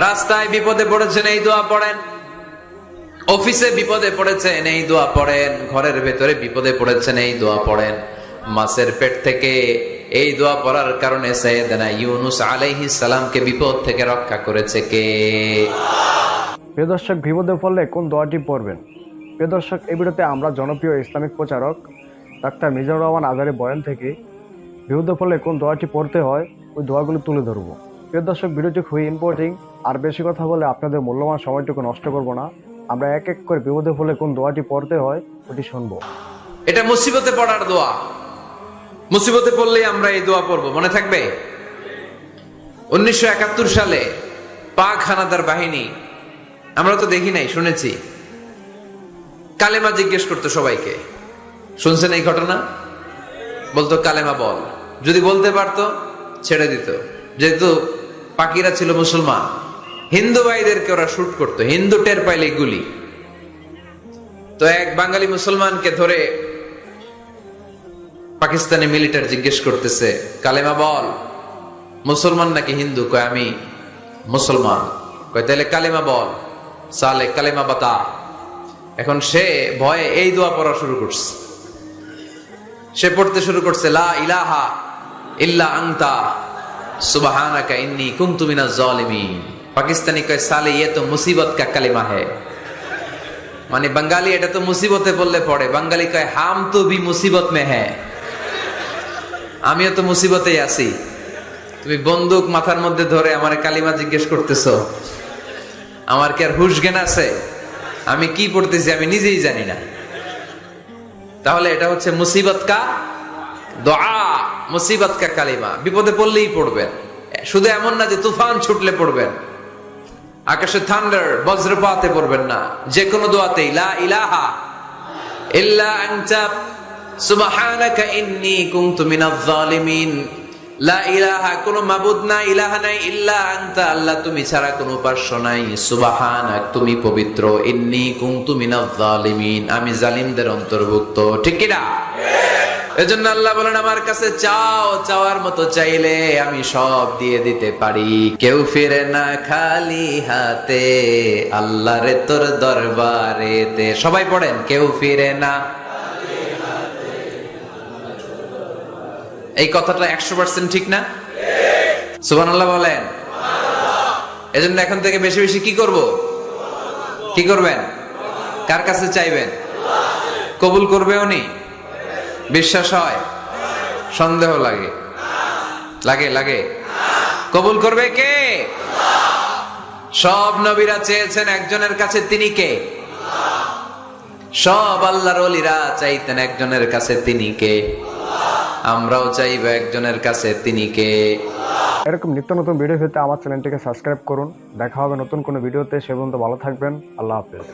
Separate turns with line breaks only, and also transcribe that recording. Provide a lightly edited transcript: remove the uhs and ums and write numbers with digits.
রাস্তায় বিপদে পড়েছেন এই দোয়া পড়েন, অফিসে বিপদে পড়েছেন এই দোয়া পড়েন, ঘরের ভেতরে বিপদে পড়েছেন এই দোয়া পড়েন। মাছের পেট থেকে এই দোয়া পড়ার কারণে সাইয়েদনা ইউনুস আলাইহিস সালামকে বিপদ থেকে রক্ষা করেছে কে?
প্রিয় দর্শক, বিপদে পড়লে কোন দোয়াটি পড়বেন? প্রিয় দর্শক, এই ভিডিওতে আমরা জনপ্রিয় ইসলামিক প্রচারক ডাক্তার মিজানুর রহমান আজহারী বয়ান থেকে বিপদে পড়লে কোন দোয়াটি পড়তে হয় ওই দোয়াগুলো তুলে ধরবো। প্রিয় দর্শক, ভিডিওটি খুবই ইম্পর্টেন্ট। আর বেশি কথা বলে আপনাদের মূল্যবান সময়টুকু নষ্ট করব না। আমরা এক এক করে বিপদে পড়লে কোন দোয়াটি পড়তে হয় ওটি শুনবো।
এটা মুসিবতে পড়ার দোয়া। মুসিবতে পড়লেই আমরা এই দোয়া পড়বো, মনে থাকবে? 1971 সালে পাক হানাদার বাহিনী, আমরা তো দেখি নাই, শুনেছি, কালেমা জিজ্ঞেস করতো সবাইকে। শুনছেন এই ঘটনা? বলতো কালেমা বল, যদি বলতে পারতো ছেড়ে দিত। যেহেতু পাকিরা ছিল মুসলমান, হিন্দু ভাইদেরকে ওরা শুট করতো, হিন্দু টের পাইলে গুলি। তো এক বাঙালি মুসলমানকে ধরে পাকিস্তানি মিলিটারি জিজ্ঞেস করতেছে, কালেমা বল। মুসলমান নাকি হিন্দু? কয় আমি মুসলমান। কয় তাহলে কালেমা বল। সালে কালেমা বাতা। এখন সে ভয়ে এই দোয়া পড়া শুরু করছে। সে পড়তে শুরু করছে, লা ইলাহা ইল্লা আনতা সুবহানাকা ইন্নী কুনতু মিনাজ জালিমিন। পাকিস্তানি কয় সালে ये तो मुसीबत का कलिमा है। মানে বাঙালি এটা তো মুসিবতে বললে পড়ে। বাঙালি কয় হাম তো ভি মুসিবত মে হ্যায়, আমিও তো মুসিবতেই আছি। তুমি বন্দুক মাথার মধ্যে ধরে আমার কালিমা জিজ্ঞেস করতেছো, আমার কি আর হুশ জ্ঞান আছে? আমি কি পড়তেছি আমি নিজেই জানি না। তাহলে এটা হচ্ছে মুসিবত কা দোয়া, মুসিবত কা কালিমা। বিপদে পড়লেই পড়বেন। শুধু এমন না যে তুফান ছুটলে পড়বেন, আকাশে থান্ডার বজ্রপাতে পড়বেন না। যে কোনো দোয়াতেই লা ইলাহা ইল্লা আনতা সুবহানাকা ইন্নী কুনতু মিনাজ জালিমিন। লা ইলাহা, কোনো মাবুদ নাই, ইলাহা নাই, ইল্লা আনতা, আল্লাহ তুমি ছাড়া কোনো উপাস্য নাই, সুবহানাক, তুমি পবিত্র, ইন্নী কুনতু মিনাজ জালিমিন, আমি জালিমদের অন্তর্ভুক্ত। ঠিক কি না? এজন্য আল্লাহ বলেন, আমার কাছে চাও, চাওয়ার মতো চাইলে আমি সব দিয়ে দিতে পারি। কেউ ফিরে না খালি হাতে আল্লাহরে তোর দরবারেতে। সবাই পড়েন, কেউ ফিরে না। এই কথাটা 100% ঠিক না? সুবহানাল্লাহ বলেন। এজন্য এখন থেকে বেশি বেশি কি করব? কি করবেন? কার কাছে চাইবেন? কবুল করবে উনি? বিশ্বাস হয়? সন্দেহ লাগে? লাগে লাগে? কবুল করবে কে? সব নবীরা চেয়েছেন একজনের কাছে, তিনি কে? সব আল্লাহর ওলিরা চাইতেন একজনের কাছে, তিনি কে? আমরাও চাইব একজনের কাছে, তিনি কে?
এরকম নিত্য নতুন ভিডিও পেতে আমার চ্যানেলটিকে সাবস্ক্রাইব করুন। দেখা হবে নতুন কোনো ভিডিওতে। সে পর্যন্ত ভালো থাকবেন। আল্লাহ হাফেজ।